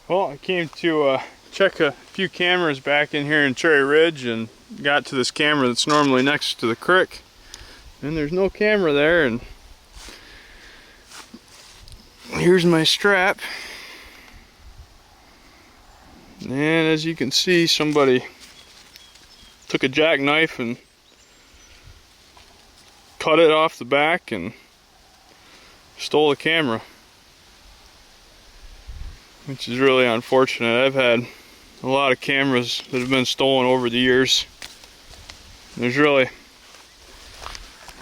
Well, I came to check a few cameras back in here in Cherry Ridge and got to this camera that's normally next to the creek. And there's no camera there, and here's my strap. And as you can see, somebody took a jackknife and cut it off the back and stole the camera, which is really unfortunate. I've had a lot of cameras that have been stolen over the years. There's really,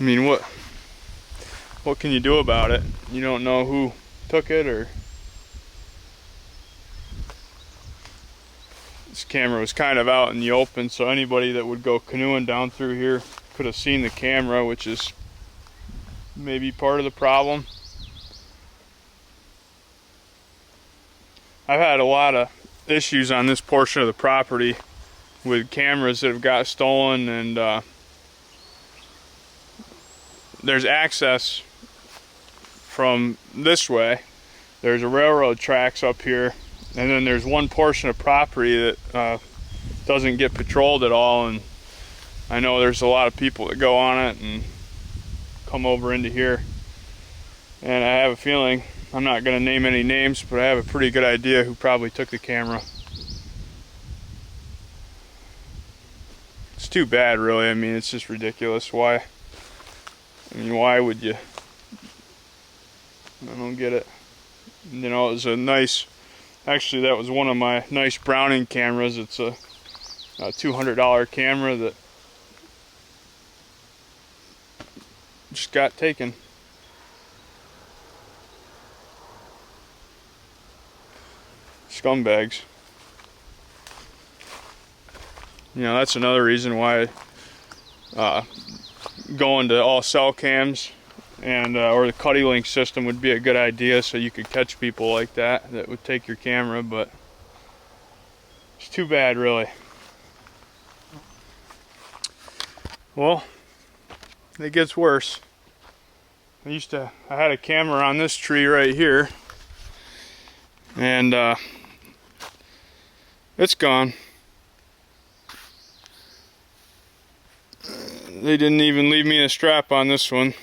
I mean, what can you do about it? You don't know who took it, or this camera was kind of out in the open, so anybody that would go canoeing down through here could have seen the camera, which is maybe part of the problem. I've had a lot of issues on this portion of the property with cameras that have got stolen, and there's access from this way. There's a railroad tracks up here, and then there's one portion of property that doesn't get patrolled at all, and I know there's a lot of people that go on it and come over into here, and I have a feeling, I'm not going to name any names, but I have a pretty good idea who probably took the camera. It's too bad, really. I mean, it's just ridiculous. Why? I mean, why would you? I don't get it. You know, it was a nice, actually that was one of my nice Browning cameras. It's a $200 camera that just got taken. Scumbags. You know, that's another reason why going to all cell cams and or the Cuddy Link system would be a good idea, so you could catch people like that would take your camera. But it's too bad, really. Well, it gets worse. I had a camera on this tree right here, and it's gone. They didn't even leave me a strap on this one.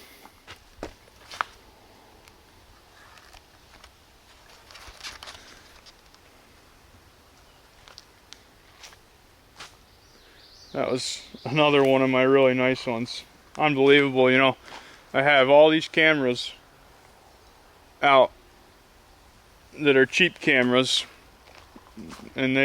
That was another one of my really nice ones. Unbelievable, you know. I have all these cameras out that are cheap cameras, and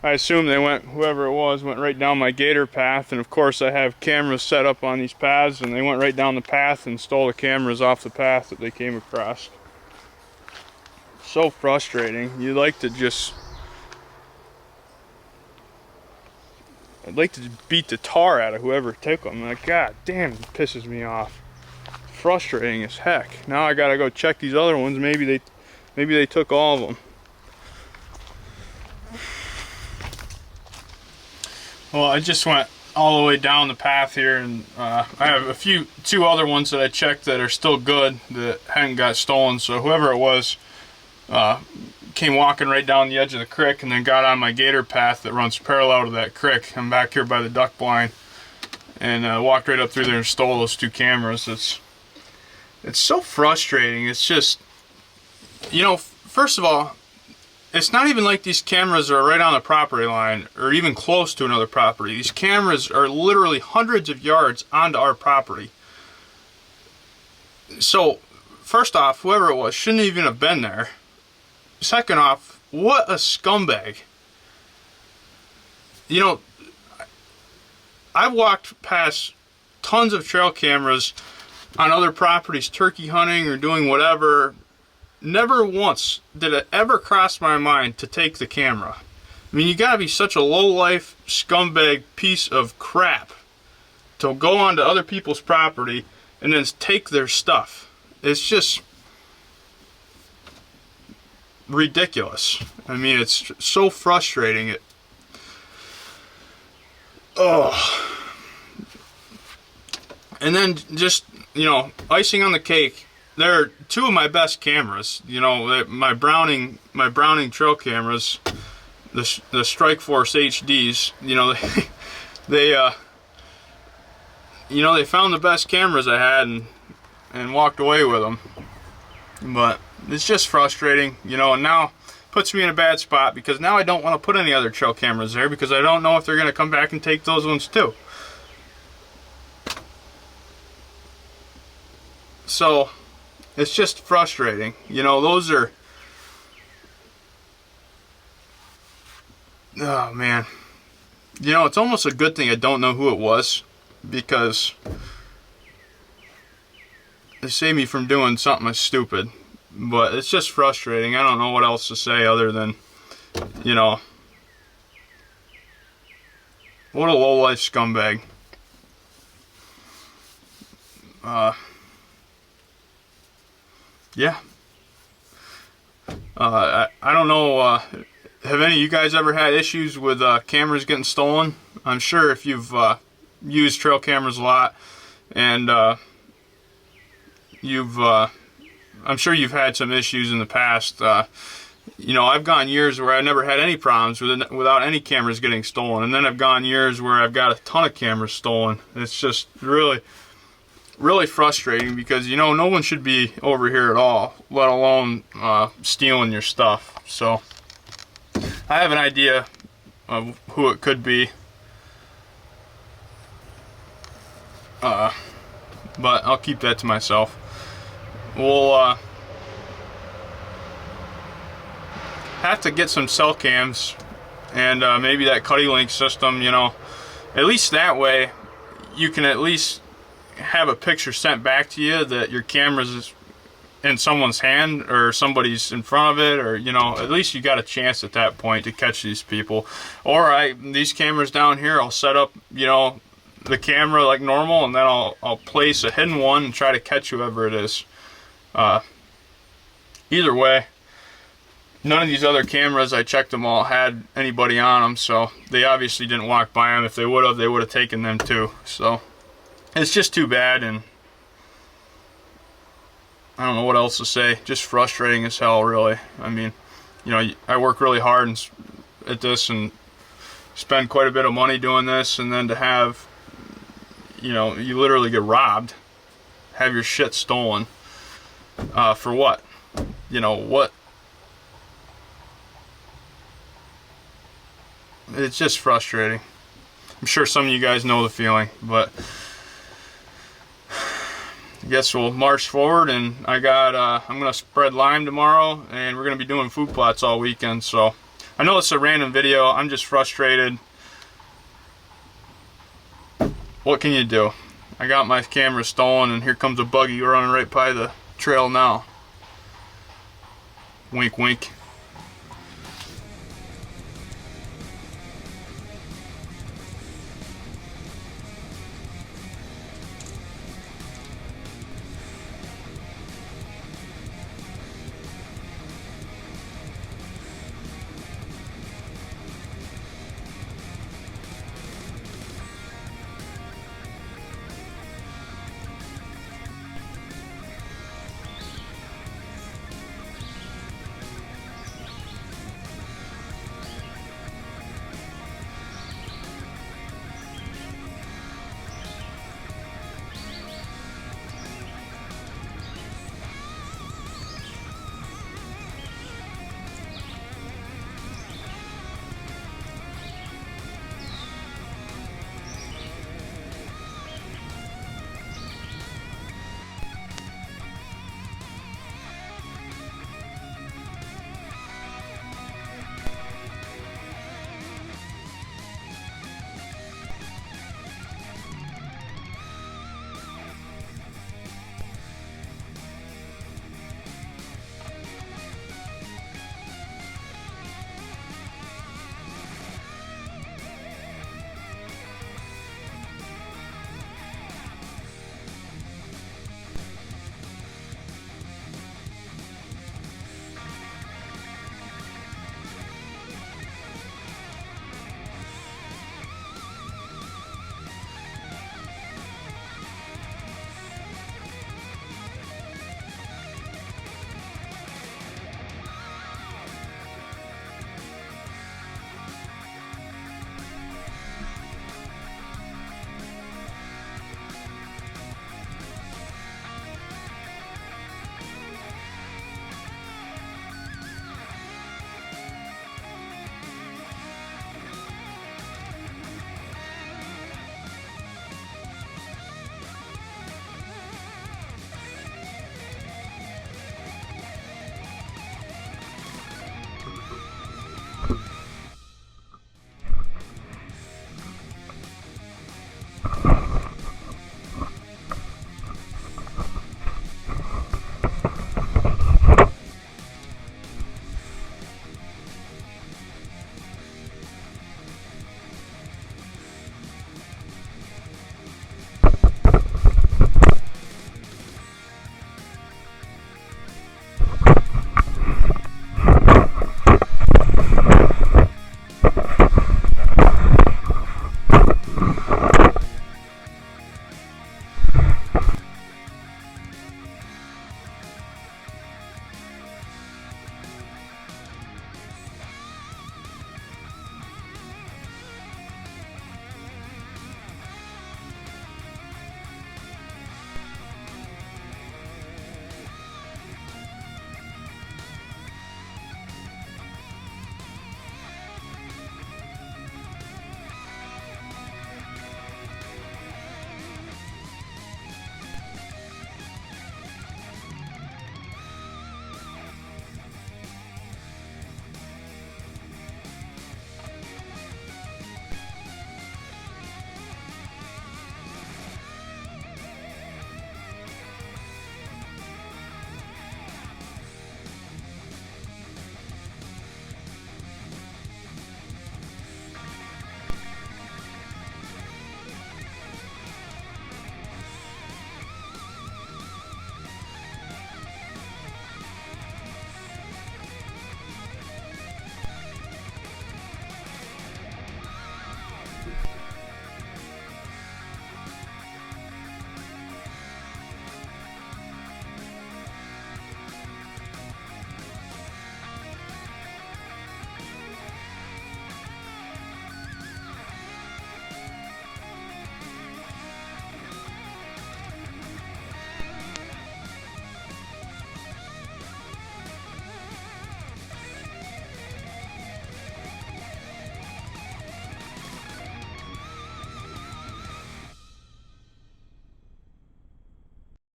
I assume they went, whoever it was, went right down my gator path, and of course I have cameras set up on these paths, and they went right down the path and stole the cameras off the path that they came across. So frustrating. I'd like to beat the tar out of whoever took them. Like, God damn, it pisses me off. Frustrating as heck. Now I gotta go check these other ones. Maybe they took all of them. Well, I just went all the way down the path here, and I have two other ones that I checked that are still good, that hadn't got stolen. So whoever it was came walking right down the edge of the creek and then got on my gator path that runs parallel to that creek. I'm back here by the duck blind, and walked right up through there and stole those two cameras. It's so frustrating. It's just, you know, first of all, it's not even like these cameras are right on the property line or even close to another property. These cameras are literally hundreds of yards onto our property. So, first off, whoever it was shouldn't even have been there. Second off, what a scumbag. You know, I've walked past tons of trail cameras on other properties, turkey hunting or doing whatever. Never once did it ever cross my mind to take the camera. I mean, you gotta be such a low-life scumbag piece of crap to go onto other people's property and then take their stuff. It's just ridiculous. I mean, it's so frustrating. And then just, you know, icing on the cake, they're two of my best cameras. You know, my Browning trail cameras, the Strike Force HDs. You know, they you know, they found the best cameras I had and walked away with them. But it's just frustrating, you know, and now puts me in a bad spot because now I don't want to put any other trail cameras there because I don't know if they're going to come back and take those ones too. So it's just frustrating, you know. Those are, oh man, you know, it's almost a good thing I don't know who it was, because they saved me from doing something stupid. But it's just frustrating. I don't know what else to say other than, you know, what a low-life scumbag. Yeah. I don't know, have any of you guys ever had issues with cameras getting stolen? I'm sure if you've used trail cameras a lot, and I'm sure you've had some issues in the past. You know, I've gone years where I never had any problems without any cameras getting stolen, and then I've gone years where I've got a ton of cameras stolen. It's just really, really frustrating because, you know, no one should be over here at all, let alone stealing your stuff. So I have an idea of who it could be, but I'll keep that to myself. We'll have to get some cell cams and maybe that Cuddy Link system, you know. At least that way you can at least have a picture sent back to you that your camera's in someone's hand or somebody's in front of it, or, you know, at least you got a chance at that point to catch these people. Or these cameras down here, I'll set up, you know, the camera like normal, and then I'll place a hidden one and try to catch whoever it is. Either way, none of these other cameras, I checked them all, had anybody on them, so they obviously didn't walk by them. If they would have taken them too. So it's just too bad, and I don't know what else to say. Just frustrating as hell, really. I mean, you know, I work really hard at this and spend quite a bit of money doing this, and then to have, you know, you literally get robbed, have your shit stolen, for what? You know, what? It's just frustrating. I'm sure some of you guys know the feeling, but I guess we'll march forward. And I got, I'm gonna spread lime tomorrow, and we're gonna be doing food plots all weekend. So I know it's a random video. I'm just frustrated. What can you do? I got my camera stolen, and here comes a buggy running right by the trail now. Wink, wink.